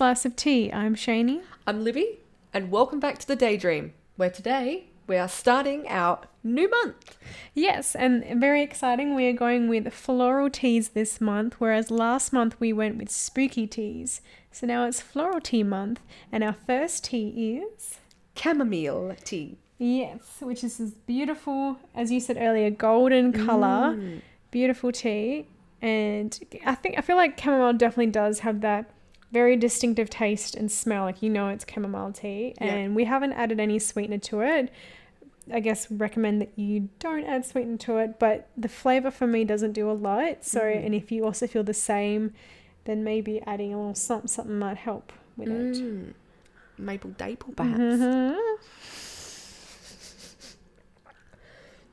Slice of Tea. I'm Shani. I'm Libby, and welcome back to The Daydream, where today we are starting our new month. Yes, and very exciting. We are going with floral teas this month, whereas last month we went with spooky teas. So now it's floral tea month, and our first tea is... Chamomile tea. Yes, which is this beautiful, as you said earlier, golden colour, beautiful tea. And I feel like chamomile definitely does have that very distinctive taste and smell, like it's chamomile tea. Yeah. And we haven't added any sweetener to it. I guess recommend that you don't add sweetener to it, but the flavour for me doesn't do a lot. So, and if you also feel the same, then maybe adding a little something might help with it. Maple daple, perhaps.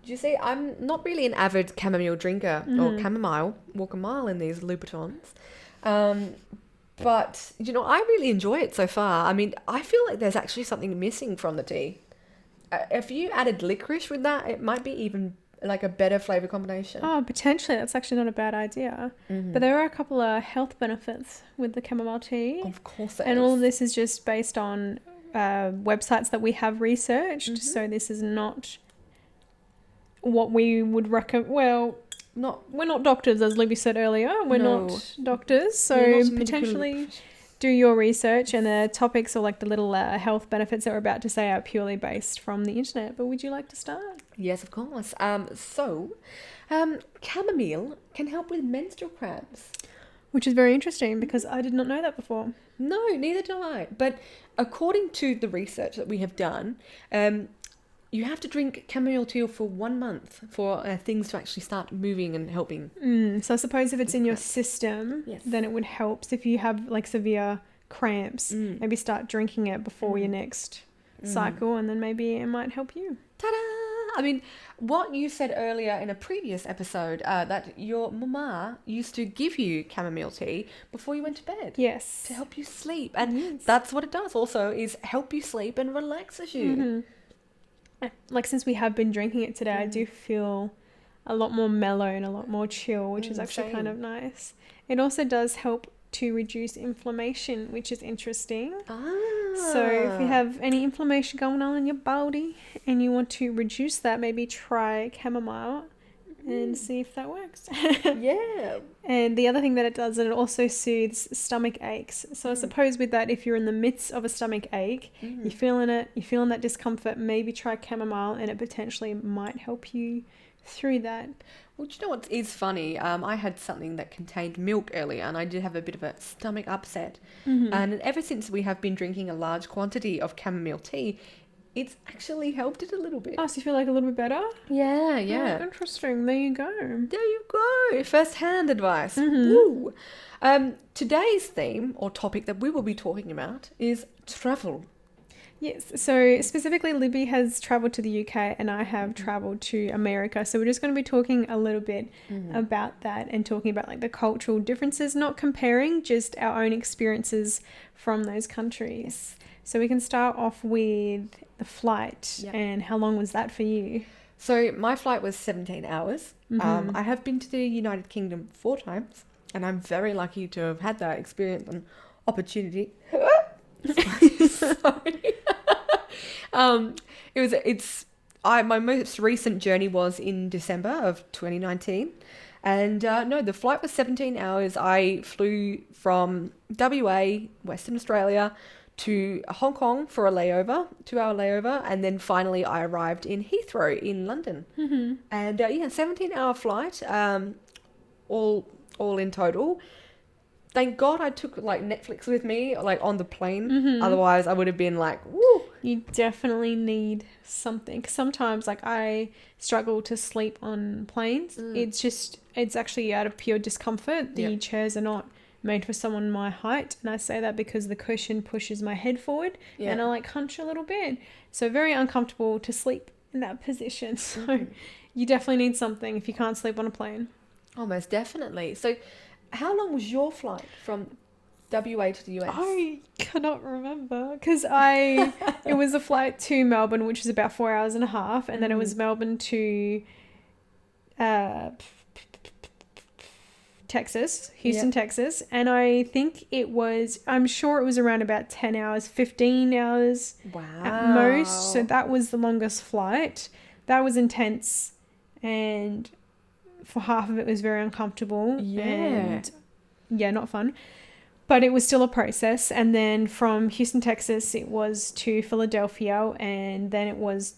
You see, I'm not really an avid chamomile drinker or chamomile, walk a mile in these Louboutins. But, I really enjoy it so far. I mean, I feel like there's actually something missing from the tea. If you added licorice with that, it might be even like a better flavour combination. Oh, potentially. That's actually not a bad idea. But there are a couple of health benefits with the chamomile tea. Of course there And is. all of this is just based on websites that we have researched. So this is not what we would recommend. Well, we're not doctors, as Libby said earlier. We're not doctors. So potentially do your research, and the topics or like the little health benefits that we're about to say are purely based from the internet. But would you like to start? Yes, of course. Chamomile can help with menstrual cramps. Which is very interesting because I did not know that before. No, neither do I. But according to the research that we have done, you have to drink chamomile tea for 1 month for things to actually start moving and helping. So I suppose if it's in your system, then it would help. So if you have like severe cramps, maybe start drinking it before your next cycle, and then maybe it might help you. Ta-da! I mean, what you said earlier in a previous episode, that your mama used to give you chamomile tea before you went to bed. Yes. To help you sleep. And that's what it does also, is help you sleep and relaxes you. Like, since we have been drinking it today, I do feel a lot more mellow and a lot more chill, which is actually kind of nice. It also does help to reduce inflammation, which is interesting. So if you have any inflammation going on in your body and you want to reduce that, maybe try chamomile and see if that works. Yeah. And the other thing that it does, it also soothes stomach aches. So I suppose with that, if you're in the midst of a stomach ache, you're feeling that discomfort, maybe try chamomile, and it potentially might help you through that. Well, do you know what is funny? I had something that contained milk earlier, and I did have a bit of a stomach upset. And ever since we have been drinking a large quantity of chamomile tea, it's actually helped it a little bit. Oh, so you feel like a little bit better? Yeah. Oh, interesting. There you go. There you go. First-hand advice. Woo. Today's theme or topic that we will be talking about is travel. Yes, so specifically Libby has travelled to the UK and I have travelled to America. So we're just going to be talking a little bit about that and talking about like the cultural differences, not comparing, just our own experiences from those countries. So we can start off with the flight and how long was that for you? So my flight was 17 hours. I have been to the United Kingdom 4 times and I'm very lucky to have had that experience and opportunity. Sorry. My most recent journey was in December of 2019, and the flight was 17 hours. I flew from WA, Western Australia, to Hong Kong for a layover, 2-hour layover, and then finally I arrived in Heathrow in London. And 17-hour flight, all in total. Thank God I took like Netflix with me, like on the plane. Otherwise, I would have been like, woo. You definitely need something. 'Cause sometimes, like, I struggle to sleep on planes. It's actually out of pure discomfort. The chairs are not made for someone my height, and I say that because the cushion pushes my head forward, and I like hunch a little bit. So very uncomfortable to sleep in that position. So you definitely need something if you can't sleep on a plane. Oh, most definitely. So how long was your flight from WA to the US? I cannot remember because it was a flight to Melbourne, which is about 4 hours and a half, and then it was Melbourne to Texas, Houston, Texas. And I'm sure it was around about 10 hours, 15 hours at most. So that was the longest flight. That was intense. And for half of it was very uncomfortable. Yeah. And yeah, not fun. But it was still a process. And then from Houston, Texas, it was to Philadelphia. And then it was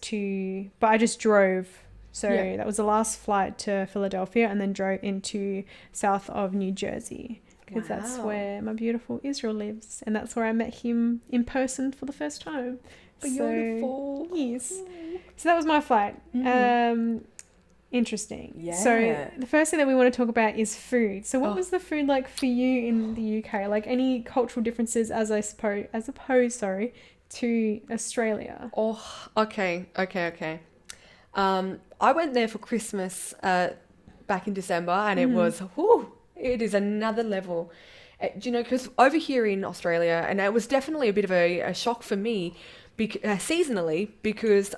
but I just drove. So that was the last flight to Philadelphia, and then drove into south of New Jersey, because that's where my beautiful Israel lives. And that's where I met him in person for the first time. Beautiful. Yes. So that was my flight. Interesting. Yeah. So the first thing that we want to talk about is food. So what was the food like for you in the UK? Like any cultural differences as opposed to Australia? Oh, okay. I went there for Christmas back in December, and it is another level. Do you know, because over here in Australia, and it was definitely a bit of a shock for me seasonally, because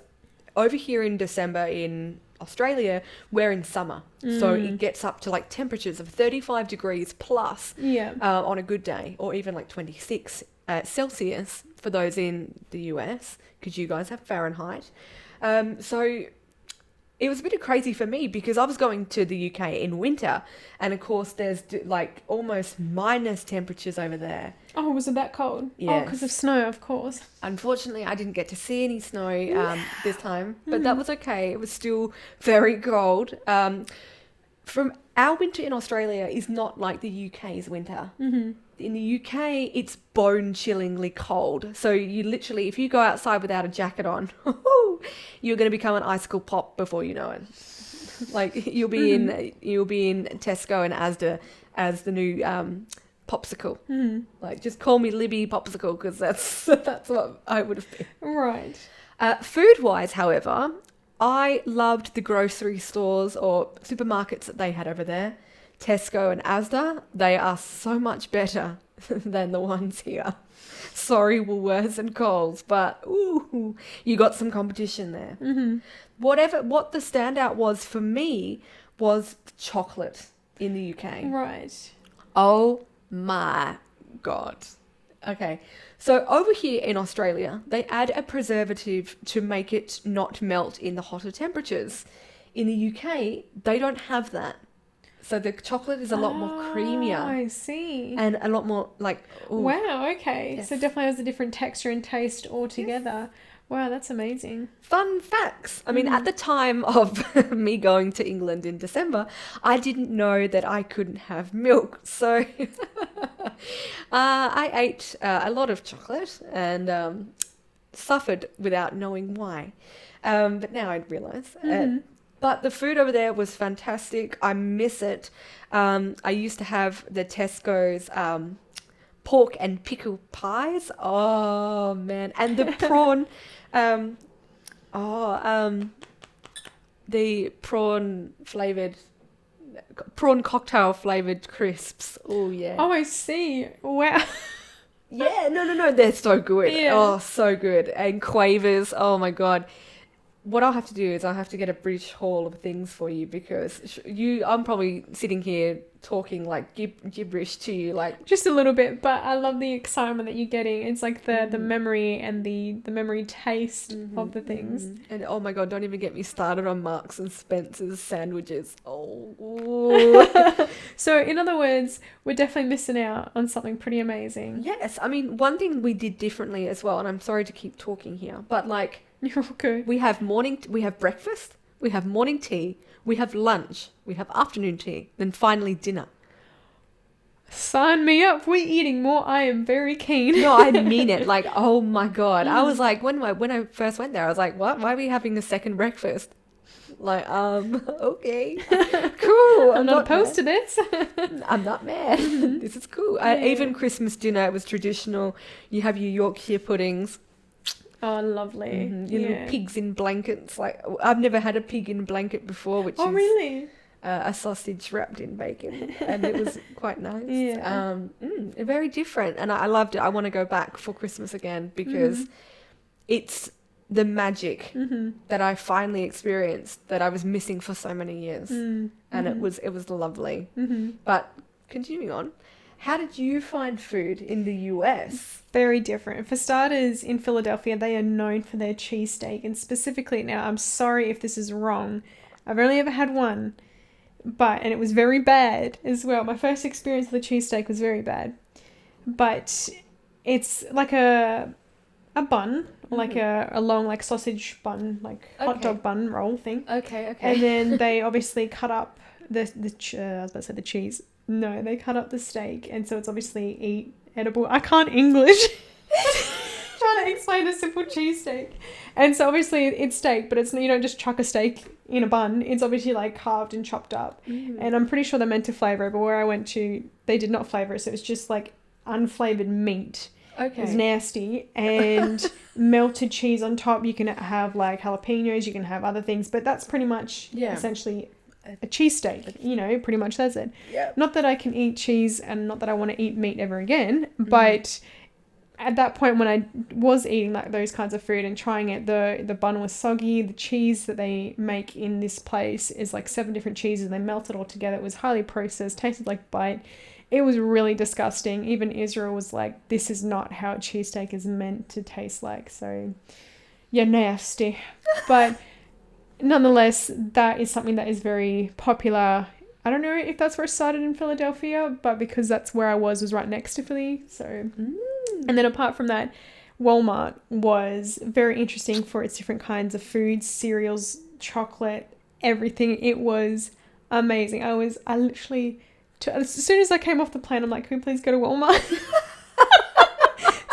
over here in December in Australia, we're in summer. So it gets up to like temperatures of 35 degrees plus on a good day, or even like 26 Celsius for those in the US, because you guys have Fahrenheit. So it was a bit crazy for me, because I was going to the UK in winter, and of course there's like almost minus temperatures over there. Oh, was it that cold? Yes. Oh, because of snow, of course. Unfortunately, I didn't get to see any snow this time, but that was okay. It was still very cold. From our winter in Australia is not like the UK's winter. In the UK, it's bone-chillingly cold. So you literally, if you go outside without a jacket on, you're going to become an icicle pop before you know it. Like you'll be in Tesco and Asda as the new popsicle. Like just call me Libby Popsicle, because that's what I would have been. Right. Food-wise, however, I loved the grocery stores or supermarkets that they had over there. Tesco and Asda, they are so much better than the ones here. Sorry, Woolworths and Coles, but you got some competition there. What the standout was for me was chocolate in the UK. Right. Oh my God. Okay. So over here in Australia, they add a preservative to make it not melt in the hotter temperatures. In the UK, they don't have that. So the chocolate is a lot more creamier. I see. And a lot more like... Ooh. Wow, okay. Yes. So definitely has a different texture and taste altogether. Yes. Wow, that's amazing. Fun facts. I mean, at the time of me going to England in December, I didn't know that I couldn't have milk. So I ate a lot of chocolate and suffered without knowing why. But now I realise. But the food over there was fantastic. I miss it. I used to have the Tesco's pork and pickle pies. Oh, man. And the prawn... the prawn cocktail flavoured crisps. Oh, yeah. Oh, I see. Wow. Yeah, no. They're so good. Yeah. Oh, so good. And quavers. Oh, my God. What I'll have to do is I'll have to get a British haul of things for you, because I'm probably sitting here talking like gibberish to you, like just a little bit, but I love the excitement that you're getting. It's like the memory and the memory taste of the things. And oh my God, don't even get me started on Marks and Spencer's sandwiches. Oh. So in other words, we're definitely missing out on something pretty amazing. Yes, I mean, one thing we did differently as well, and I'm sorry to keep talking here, but like you're okay. We have breakfast, we have morning tea, we have lunch, we have afternoon tea, then finally dinner. Sign me up. We're eating more. I am very keen. No, I mean it. Like, oh my God. I was like, when I first went there, I was like, what? Why are we having a second breakfast? Like, okay. Cool. I'm not opposed to this. I'm not mad. This is cool. Even Christmas dinner, it was traditional. You have your Yorkshire puddings. Oh, lovely. Your little pigs in blankets. Like, I've never had a pig in blanket before, which is... really? A sausage wrapped in bacon, and it was quite nice. Yeah. Very different, and I loved it. I want to go back for Christmas again, because it's the magic that I finally experienced that I was missing for so many years, and it was lovely. But continuing on, how did you find food in the US? Very different. For starters, in Philadelphia, they are known for their cheesesteak. And specifically, now, I'm sorry if this is wrong. I've only ever had one, and it was very bad as well. My first experience with the cheesesteak was very bad. But it's like a bun, like a long like sausage bun, like hot dog bun roll thing. Okay. And then they obviously cut up I was about to say the cheese. No, they cut up the steak, and so it's obviously edible. I can't English. Trying to explain a simple cheesesteak. And so obviously it's steak, but you don't just chuck a steak in a bun. It's obviously like carved and chopped up. And I'm pretty sure they're meant to flavour it, but where I went to, they did not flavour it. So it was just like unflavoured meat. Okay. It was nasty. And melted cheese on top. You can have like jalapenos, you can have other things, but that's pretty much essentially a cheesesteak. Pretty much that's it. Yep. Not that I can eat cheese and not that I want to eat meat ever again, but at that point when I was eating like those kinds of food and trying it, the bun was soggy. The cheese that they make in this place is like 7 different cheeses. They melt it all together. It was highly processed, tasted like bite. It was really disgusting. Even Israel was like, this is not how a cheesesteak is meant to taste like. So, yeah, nasty. But nonetheless, that is something that is very popular. I don't know if that's where it started in Philadelphia, but because that's where I was right next to Philly. So, and then apart from that, Walmart was very interesting for its different kinds of foods, cereals, chocolate, everything. It was amazing. I literally, as soon as I came off the plane, I'm like, can we please go to Walmart?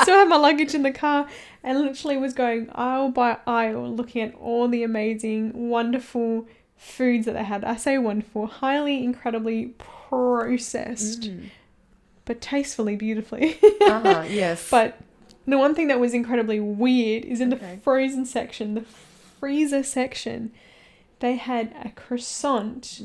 Still had my luggage in the car and literally was going aisle by aisle looking at all the amazing, wonderful foods that they had. I say wonderful, highly, incredibly processed, but tastefully, beautifully. Yes. But the one thing that was incredibly weird is in the frozen section, the freezer section, they had a croissant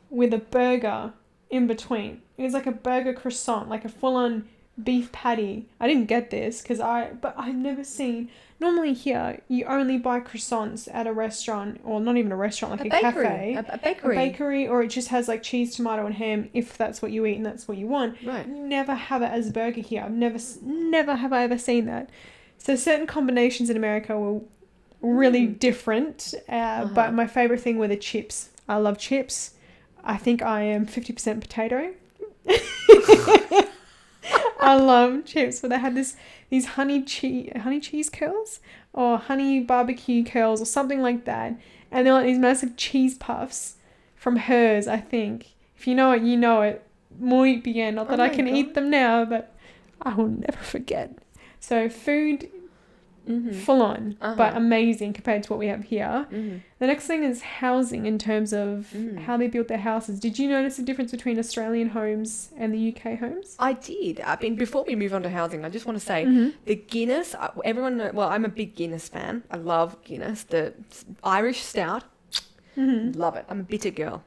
with a burger in between. It was like a burger croissant, like a full-on beef patty. I didn't get this but I've never seen. Normally here, you only buy croissants at a restaurant, or not even a restaurant, like a bakery, cafe. a bakery. A bakery, or it just has like cheese, tomato, and ham, if that's what you eat and that's what you want. Right. You never have it as a burger here. I've never have I ever seen that. So certain combinations in America were really different, but my favourite thing were the chips. I love chips. I think I am 50% potato. I love chips, but they had these honey cheese curls or honey barbecue curls or something like that, and they're like these massive cheese puffs from hers. I think if you know it, you know it. Muy bien. Not that I can eat them now, but I will never forget. So food, full on, but amazing compared to what we have here. The next thing is housing in terms of how they built their houses. Did you notice a difference between Australian homes and the UK homes? I did. I mean, before we move on to housing, I just want to say the Guinness, I'm a big Guinness fan. I love Guinness, the Irish stout. Love it. I'm a bitter girl.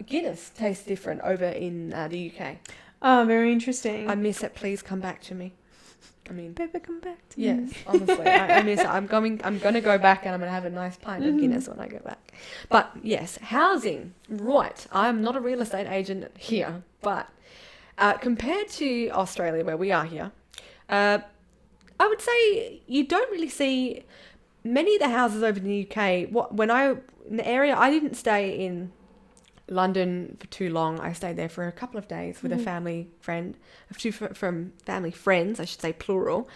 Guinness tastes different over in the UK. Oh, very interesting. I miss it. Please come back to me. I mean, Baby, come back to me. yes, honestly, I miss it. I'm going to go back and I'm going to have a nice pint of Guinness when I go back. But yes, housing. Right. I'm not a real estate agent here, but compared to Australia, where we are here, I would say you don't really see many of the houses over in the UK. In the area, I didn't stay in London for too long. I stayed there for a couple of days with a family friend, from family friends, I should say, plural.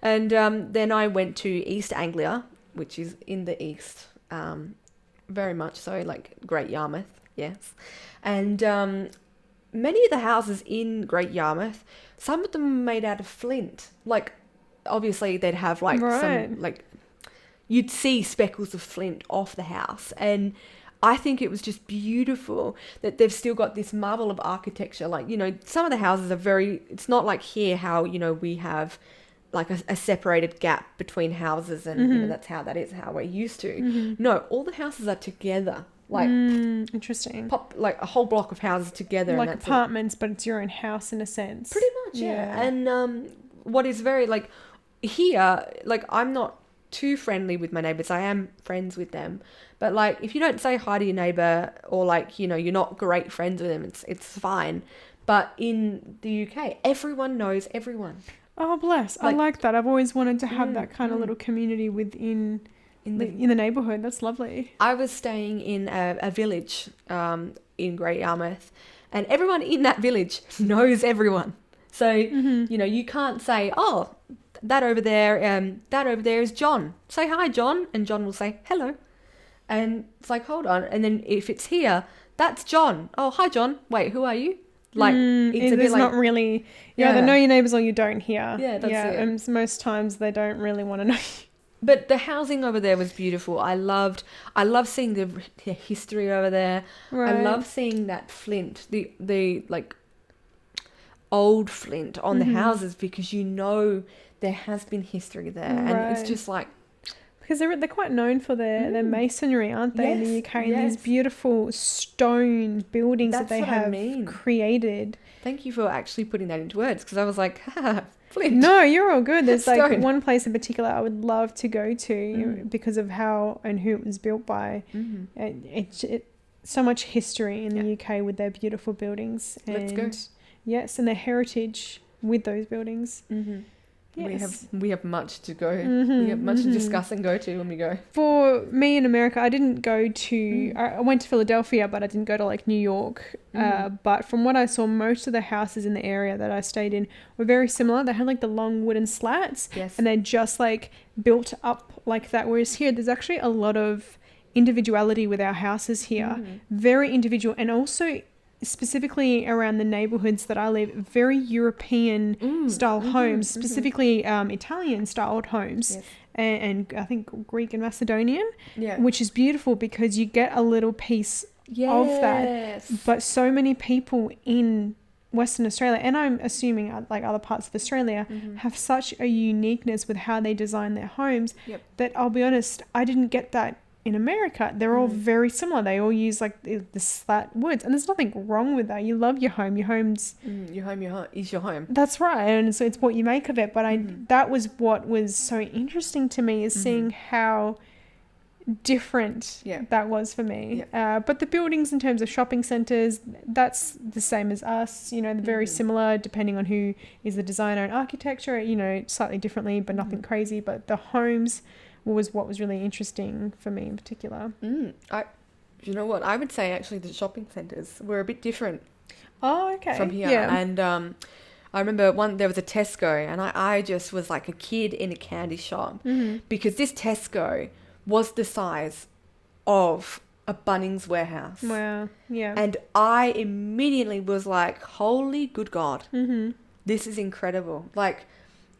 And then I went to East Anglia, which is in the east, very much so, like Great Yarmouth, yes. And many of the houses in Great Yarmouth, some of them are made out of flint. Like, obviously they'd have like some, like, you'd see speckles of flint off the house, and I think it was just beautiful that they've still got this marvel of architecture. Like, some of the houses are it's not like here how, we have like a separated gap between houses and that's how we're used to. No, all the houses are together. Like, interesting. Like a whole block of houses together. Like and that's apartments, but it's your own house in a sense. Pretty much, yeah. And what is very, like, here, like, I'm not too friendly with my neighbors. I am friends with them, but like if you don't say hi to your neighbor, or like, you know, you're not great friends with them, it's fine. But in the UK, everyone knows everyone. Oh, bless. I like that. I've always wanted to have that kind of little community within in the neighborhood. That's lovely. I was staying in a village in Great Yarmouth, and everyone in that village knows everyone. So, you know, you can't say, oh, that over there is John. Say hi, John. And John will say, hello. And it's like, hold on. And then if it's here, that's John. Oh, hi, John. Wait, who are you? Like, it's a bit like, not really, you either know your neighbours or you don't here. Yeah, that's it. And most times they don't really want to know you. But the housing over there was beautiful. I love seeing the history over there. Right. I love seeing that flint, the like old flint on the houses, because you know there has been history there, and it's just like, because they're quite known for their masonry, aren't they? In the UK, and these beautiful stone buildings that they have created. Thank you for actually putting that into words, because I was like, flint. No, you're all good. There's like one place in particular I would love to go to because of how and who it was built by. It so much history in the UK with their beautiful buildings. And let's go. Yes, and their heritage with those buildings. Yes. We have much to go. We have much to discuss and go to when we go. For me in America, I didn't go to... I went to Philadelphia, but I didn't go to like New York. But from what I saw, most of the houses in the area that I stayed in were very similar. They had like the long wooden slats, and they're just like built up like that. Whereas here, there's actually a lot of individuality with our houses here. Very individual, and also specifically around the neighborhoods that I live, very European style homes, specifically Italian styled homes, and I think Greek and Macedonian, which is beautiful because you get a little piece of that. But so many people in Western Australia, and I'm assuming like other parts of Australia, have such a uniqueness with how they design their homes that I'll be honest, I didn't get that in America. They're all very similar. They all use like the slat woods, and there's nothing wrong with that. You love your home. Your home's your home is your home. That's right, and so it's what you make of it. But that was what was so interesting to me, is seeing how different that was for me. But the buildings in terms of shopping centres, that's the same as us. You know, they're very similar depending on who is the designer and architecture. You know, slightly differently, but nothing crazy. But the homes was what was really interesting for me in particular. You know what? I would say actually the shopping centres were a bit different. Oh, okay. From here. And I remember there was a Tesco, and I just was like a kid in a candy shop because this Tesco was the size of a Bunnings warehouse. Wow. Yeah. And I immediately was like, holy good God, this is incredible. Like,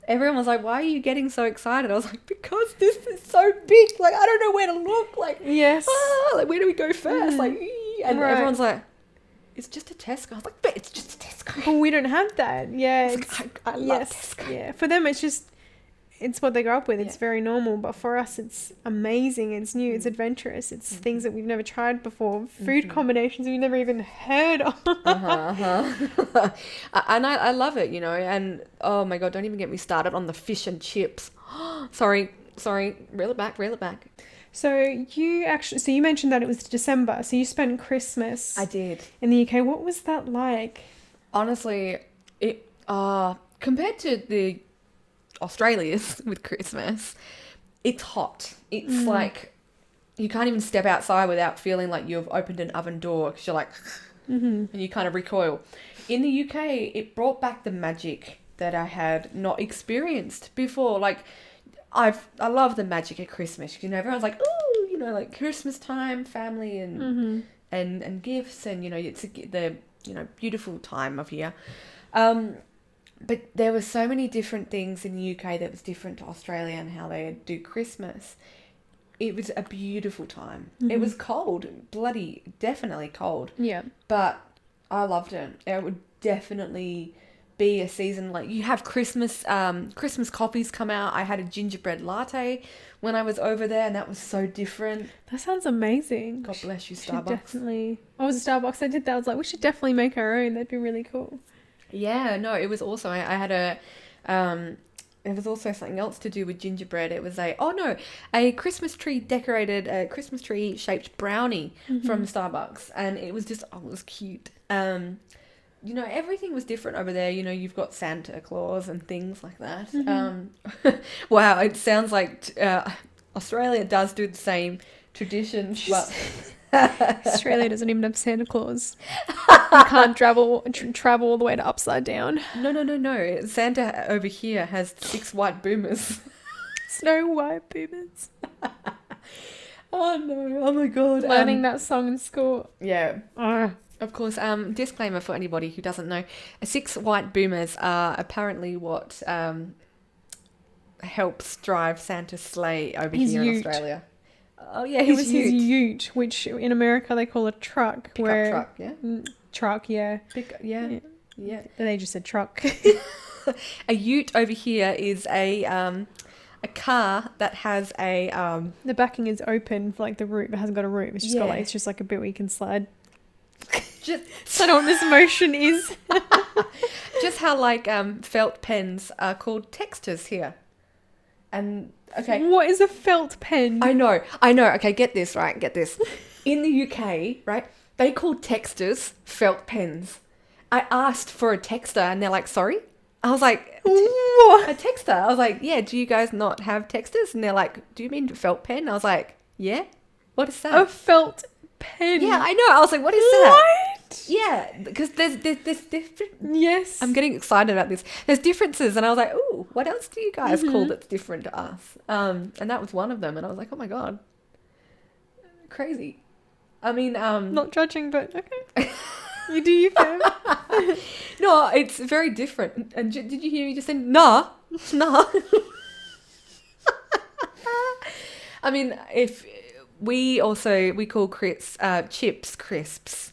everyone was like, why are you getting so excited? I was like, because this is so big. Like, I don't know where to look. Like, like, where do we go first? Like, and everyone's like, it's just a Tesco. I was like, but it's just a Tesco. Well, we don't have that. Yeah. I love Tesco. Yeah. For them, it's what they grow up with. It's very normal. But for us, it's amazing. It's new. It's adventurous. It's things that we've never tried before. Food combinations we've never even heard of. And I love it, you know. And oh my God, don't even get me started on the fish and chips. Sorry. Reel it back. So you mentioned that it was December. So you spent Christmas. I did. In the UK. What was that like? Honestly, it compared to the Australia's with Christmas, it's hot. It's like you can't even step outside without feeling like you've opened an oven door, because you're like, and you kind of recoil. In the UK, it brought back the magic that I had not experienced before. Like, I love the magic at Christmas. You know, everyone's like, ooh, you know, like Christmas time, family and gifts, and you know, it's the beautiful time of year. But there were so many different things in the UK that was different to Australia and how they do Christmas. It was a beautiful time. It was cold, definitely cold. Yeah. But I loved it. It would definitely be a season, like you have Christmas coffees come out. I had a gingerbread latte when I was over there, and that was so different. That sounds amazing. God bless you, Starbucks. Definitely. I was a Starbucks. I did that. I was like, we should definitely make our own. That'd be really cool. Yeah, no, it was awesome. I had There was also something else to do with gingerbread. It was a Christmas tree decorated, a Christmas tree shaped brownie from Starbucks, and it was just, it was cute. You know, everything was different over there. You know, you've got Santa Claus and things like that. Wow, it sounds like Australia does do the same traditions, but Australia doesn't even have Santa Claus. You can't travel all the way to Upside Down. No. Santa over here has 6 white boomers. Snow White boomers. Oh no! Oh my god! Learning that song in school. Yeah. Of course, disclaimer for anybody who doesn't know, 6 white boomers are apparently what helps drive Santa's sleigh over here in Australia. Oh yeah, it was his ute, which in America they call a truck. Pickup truck, yeah. Truck, yeah. Yeah. They just said truck. A ute over here is a car that has a the backing is open for like the roof. It hasn't got a roof. It's just got it's just like a bit where you can slide. I don't know what this motion is. Just how like felt pens are called texters here. And okay, what is a felt pen? I know. Okay, get this. In the UK, right, they call texters felt pens. I asked for a texter and they're like, sorry? I was like, what? A texter? I was like, yeah, do you guys not have texters? And they're like, do you mean felt pen? I was like, yeah. What is that? A felt pen. Yeah, I know. I was like, what is that? Yeah, because there's different. Yes. I'm getting excited about this. There's differences, and I was like, ooh, what else do you guys call that's different to us? And that was one of them, and I was like, oh my god, crazy. I mean, not judging, but okay. You do you, fam. No, it's very different. And did you hear me just say nah? I mean, if we call chips crisps.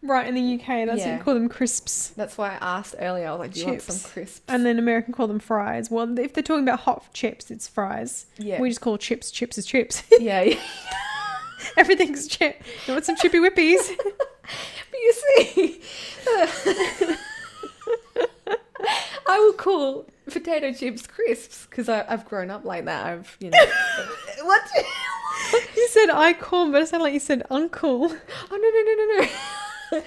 Right, in the UK, that's what we call them, crisps. That's why I asked earlier. I was like, do you want some crisps? And then American call them fries. Well, if they're talking about hot chips, it's fries. Yeah. We just call chips is chips. Yeah. Everything's chip. You want some chippy whippies? But you see, I will call potato chips crisps because I've grown up like that. What? You said I call, but it sounded like you said uncle. Oh, no.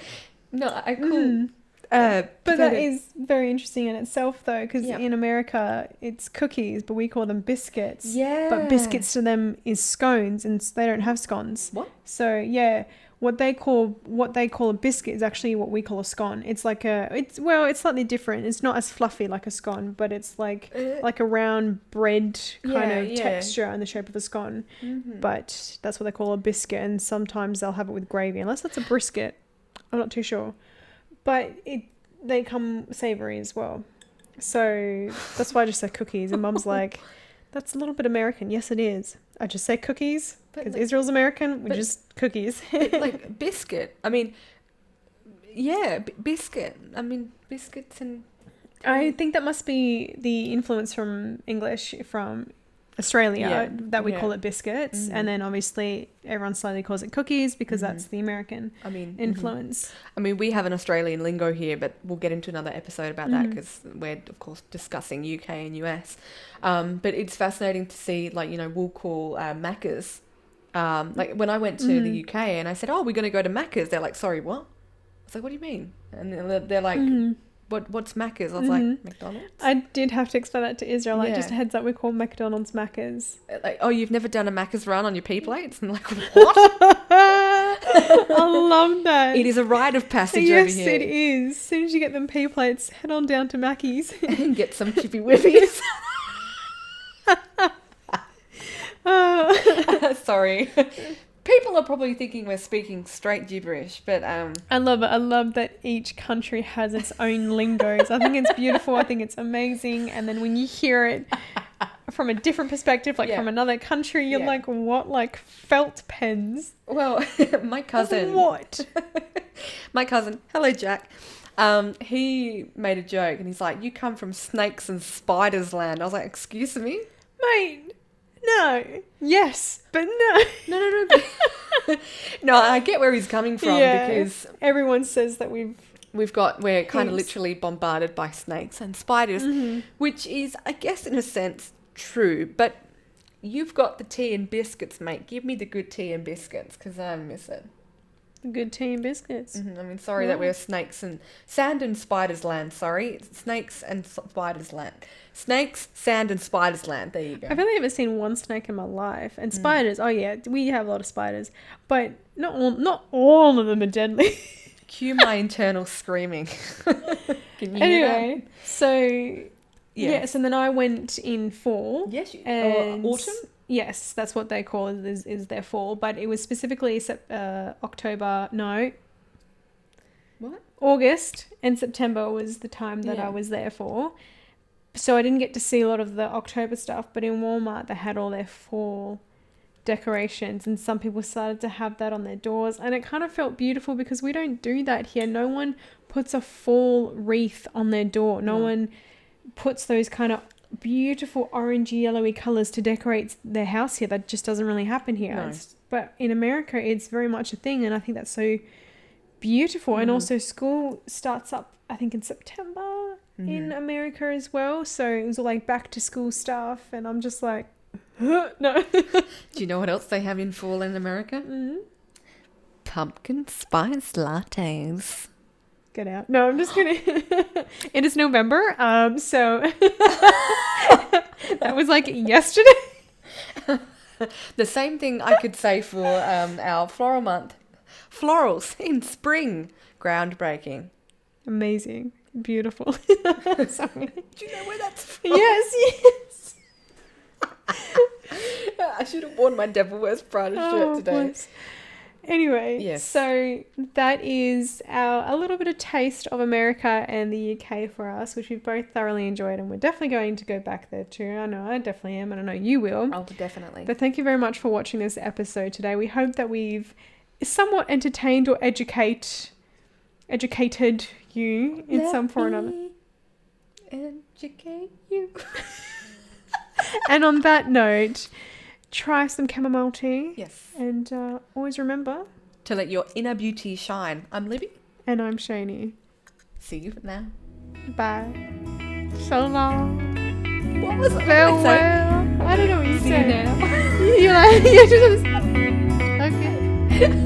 No, I call. But that is very interesting in itself, though, because in America it's cookies, but we call them biscuits. Yeah. But biscuits to them is scones, and they don't have scones. What? So what they call a biscuit is actually what we call a scone. It's like it's slightly different. It's not as fluffy like a scone, but it's like a round bread kind of texture and the shape of a scone. Mm-hmm. But that's what they call a biscuit, and sometimes they'll have it with gravy, unless that's a brisket. I'm not too sure. But they come savoury as well. So that's why I just say cookies. And Mum's like, that's a little bit American. Yes, it is. I just say cookies because Israel's American. We just cookies. Like biscuit. I mean, yeah, biscuit. I mean, biscuits and... I think that must be the influence from English, from Australia, that we call it biscuits. Mm-hmm. And then obviously everyone slightly calls it cookies because that's the American influence. Mm-hmm. I mean, we have an Australian lingo here, but we'll get into another episode about that because we're, of course, discussing UK and US. But it's fascinating to see, like, we'll call Macca's. Like when I went to the UK and I said, oh, we're going to go to Macca's. They're like, sorry, what? I was like, what do you mean? And they're like... What's Macca's? I was like, McDonald's? I did have to explain that to Israel. Like, just a heads up, we call McDonald's Macca's. Like, oh, you've never done a Macca's run on your pee plates? And like, what? I love that. It is a rite of passage over here. Yes, it is. As soon as you get them pee plates, head on down to Mackey's. And get some chippy whippies. Sorry. People are probably thinking we're speaking straight gibberish, but... I love it. I love that each country has its own lingos. I think it's beautiful. I think it's amazing. And then when you hear it from a different perspective, like from another country, you're like, what? Like felt pens? Well, my cousin... What? My cousin, hello Jack, he made a joke and he's like, you come from snakes and spiders land. I was like, excuse me? Mate... No. Yes, but no. No. No, I get where he's coming from because... Everyone says that we've we're kind of Heaps. literally bombarded by snakes and spiders, which is, I guess, in a sense, true. But you've got the tea and biscuits, mate. Give me the good tea and biscuits, because I miss it. Good tea and biscuits. I mean, sorry that we're snakes and sand and spiders land. Sorry, snakes and spiders land. Snakes, sand, and spiders land. There you go. I've only ever seen one snake in my life, and spiders. Oh yeah, we have a lot of spiders, but not all of them are deadly. Cue my internal screaming. Can you hear Anyway, so yes, and then I went in fall. Yes, and autumn. Yes, that's what they call it, is their fall, but it was specifically October. No, What? August and September was the time that I was there for. So I didn't get to see a lot of the October stuff, but in Walmart they had all their fall decorations, and some people started to have that on their doors, and it kind of felt beautiful because we don't do that here. No one puts a fall wreath on their door. No one puts those kind of beautiful orangey yellowy colors to decorate their house here. That just doesn't really happen here. No. But in America it's very much a thing, and I think that's so beautiful. And also school starts up, I think, in September in America as well, so it was all like back to school stuff, and I'm just like no. Do you know what else they have in fall in America? Pumpkin spice lattes. Get out. No, I'm just kidding. It is November, so that was like yesterday. The same thing I could say for our floral month. Florals in spring. Groundbreaking. Amazing. Beautiful. Sorry. Do you know where that's from? Yes. I should have worn my Devil Wears Prada shirt today. Bless. Anyway, Yes. so that is a little bit of taste of America and the UK for us, which we've both thoroughly enjoyed, and we're definitely going to go back there too. I know I definitely am, and I know you will. Oh, definitely. But thank you very much for watching this episode today. We hope that we've somewhat entertained or educated you in some form or another. Educate you. And on that note, try some chamomile tea. Yes. And always remember. To let your inner beauty shine. I'm Libby. And I'm Shani. See you now. Bye. So long. What was it? Farewell. I don't know what you See you said. now. You're like, you're just okay.